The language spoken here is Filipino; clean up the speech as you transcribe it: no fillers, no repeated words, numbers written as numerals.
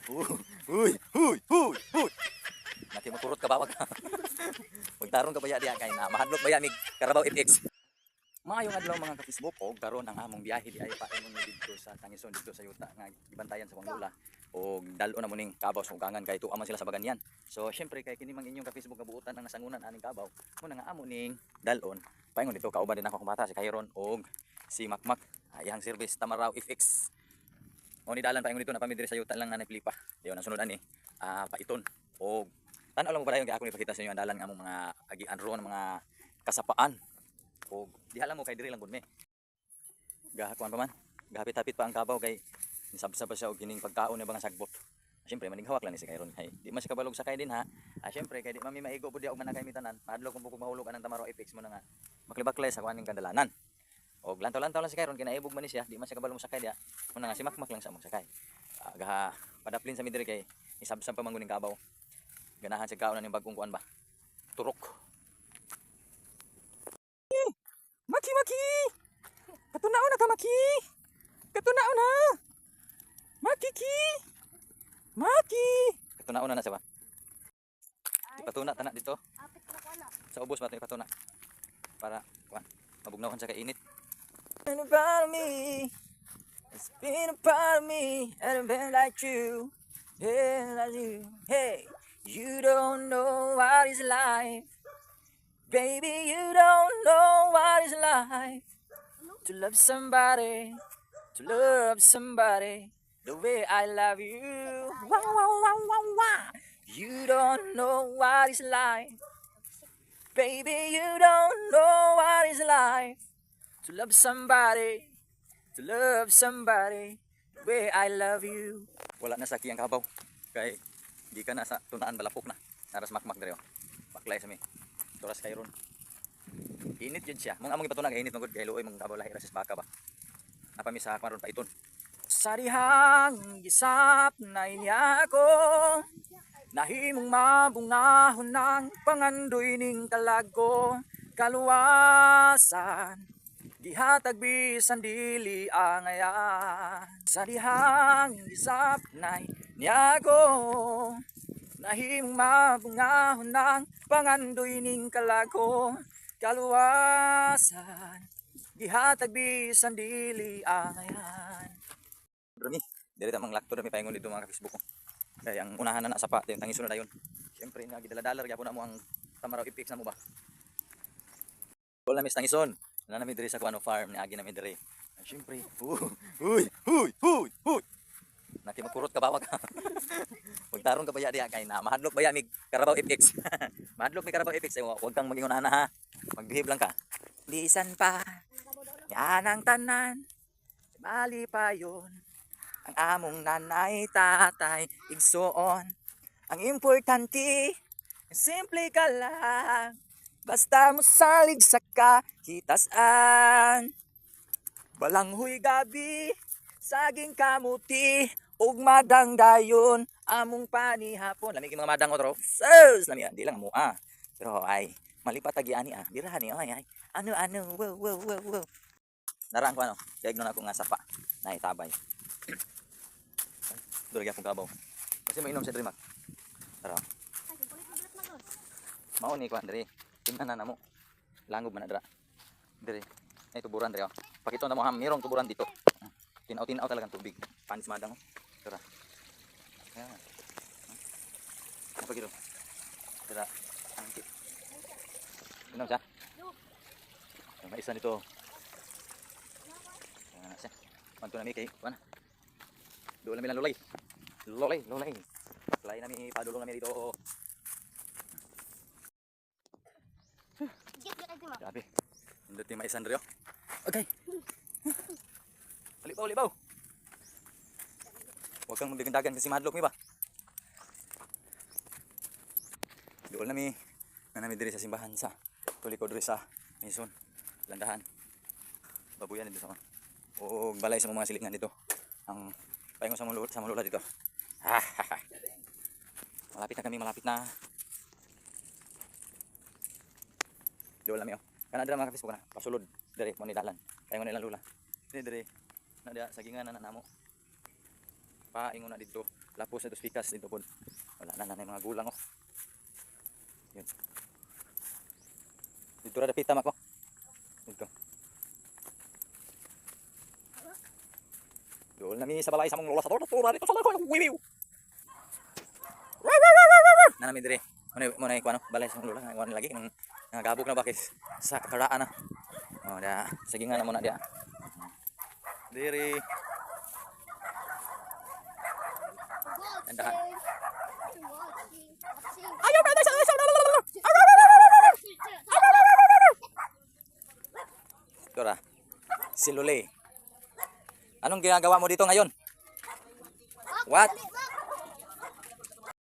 Uy, uy, uy, uy. Nakimakurot ka ba wag ka? Magtarong ka ba ya diha kay na mahadlok ba ya mig Carabao FX. Maayong adlaw mga ka-Facebook og karon ang among biyahe di ay paingon mo didto sa Tangison didto sa Yuta nga gibantayan sa Pangula og dalo na mo ning Kabaw sa ugangan kay tuwa man sila sa Baganyan. So syempre kay kini mang inyong ka-Facebook nga buutan ang nasangunan aning Kabaw mo na nga amo ning dalon paingon dito kauban din ako kumata si Kayron og si Makmak ayang service Tamaraw FX. O ni dalan paingon dito na pamidiri sa Yuta lang na Filipa. Diyo nang sunod ani paiton og tanaw lang mo padayon kay ako ipakita sa inyo ang dalan nga among mga agian ron mga kasapaan. O diha lang mo kay diri lang gud me. Gahakuan pa man. Gahapit-hapit pa ang Kabaw kay nisabsab pa siya og kining pagkaon ni mga sagbot. Siyempre maninghawak lang ni si Kayron kay di man siya kabalog sakay din ha. Siyempre kay di man mi maigo pud di og manakay mitanan. Madlok kung bukog mahulog anang Tamaraw FX mo na nga maklibaklay sa kuaning kandalanan. Og lantaw-lantaw lang si Kayron kinaibog man ni siya, di man siya kabalog sakay dia. Mo na nga si Makmak lang sa mong sakay. Gaha padaplin sa mi diri kay nisabsab pa manguning Kabaw. Ganahan sa kaon ning bagong kuan ba. Turok. Maki maki. Katunao na ka maki. Katunao na. Makiki. Maki. Katunao na siya ba? Ipatuna tanak dito. Sa ubos ba ito ipatuna? Para mabugnawan siya kay init. And about me. It's been a part of me. And I've been like you. Yeah, like you. Hey, you don't know what it's like. Baby, you don't know what it's like to love somebody, the way I love you. Wow, wow, wow, wow, wow. You don't know what it's like. Baby, you don't know what it's like to love somebody, the way I love you. Wala na sa kiyang Kabaw. Kay di ka na sa tunaan balapok na. Naras Makmak dere. Baklay sa mi. Toras Kayron. Init yun siya. Mga among ipatunag init magud kay luoy mga Kabaw lahi rasis baka ba. Napami sa karon pa iton. Sa dihang gisap na inya ko. Nahimong mabungahon ng pangandoy ning talago. Kaluwasan. Gihatag bisan dili angayan. Sa dihang gisap na inya ko. Nahimong mabungahon ng pangandoy ning kalago. Kaluwasan. Gihatag bisan dili angayan. Rami, dili ta mang lakto rami paingon dito mga ka-Facebook ko. Kaya ang unahan na nasa pa, yung Tangison na dayon. Siyempre nga gidala-dalar gyapon na mo ang Tamaraw FX na mo ba. Wala mis Tangison. Na nami diri sa Kuano Farm ni agi nami diri. Siyempre, huy. Nakimakurot ka ba wag ka? Magtarong ka ba ya diha kay na mahadlok ba ya mig Carabao FX. Mahadlok mig Carabao FX wag kang maging unahan ha. Magbihib lang ka. Lisan pa. Yan ang tanan. Bali pa yon. Ang among nanay, tatay, igsoon. Ang importante, simple ka lang. Basta mo salig sa kahitasan. Balanghoy gabi, saging kamuti, ug madang dayon, among panihapon. Lamig yung mga madang otro. Sus! Lamig, di lang mo Pero ay, malipat tagiani Dirahan ni, ay. Ano, wow. Naraan ko kaya ignon ako nga sapa. Naitabay. Dura gyapon Kabaw. Kasi mainom sa Drimak. Tara. Mao ni kuan diri. Tingnan na mo. Langob man na dira. Diri. Ay tuburan diri. Pakita na mo mirong tuburan dito. Tinaw-tinaw talagang tubig. Panis madang. Tara. Ayan. Apa gitu? Tara. Angkit. Inom siya. Yung isa nito. Ayan na siya. Manto na mi kay kuan. Doon namin lang lulay. Lulay namin padulong namin dito. Grabe. Hindi yung maisan rin. Okay. Libaw. Huwag kang magdagan kasi mahadlok mi ba? Doon namin diri sa simbahan sa tulikod diri sa Tangison. Landahan. Babuyan dito sa o balay sa mga silingan dito. Ang paingon sa mulula dito. Malapit na. Doon lang Kana dira mga ka-Facebook na pasulod diri mo ni dalan. Paingon nila lula. Diri na dia sagingan na namo. Paingon na dito Lapos na ito pikas dito po. Wala na nanay mga gulang oh. Yun. Dito ra dapita mak ko. Dito. Doon nami sa balay sa mong lola sa tortura dito sa ko wiwiw. Nanami dire. Mo na ko ano balay sa mong lola ngwan lagi nang nagabog na bakis sa karaan na. Oh da sige nga na mo na dia. Dire. Andahan. Ayaw pa sa Dora. Si Lule. Anong ginagawa mo dito ngayon? What?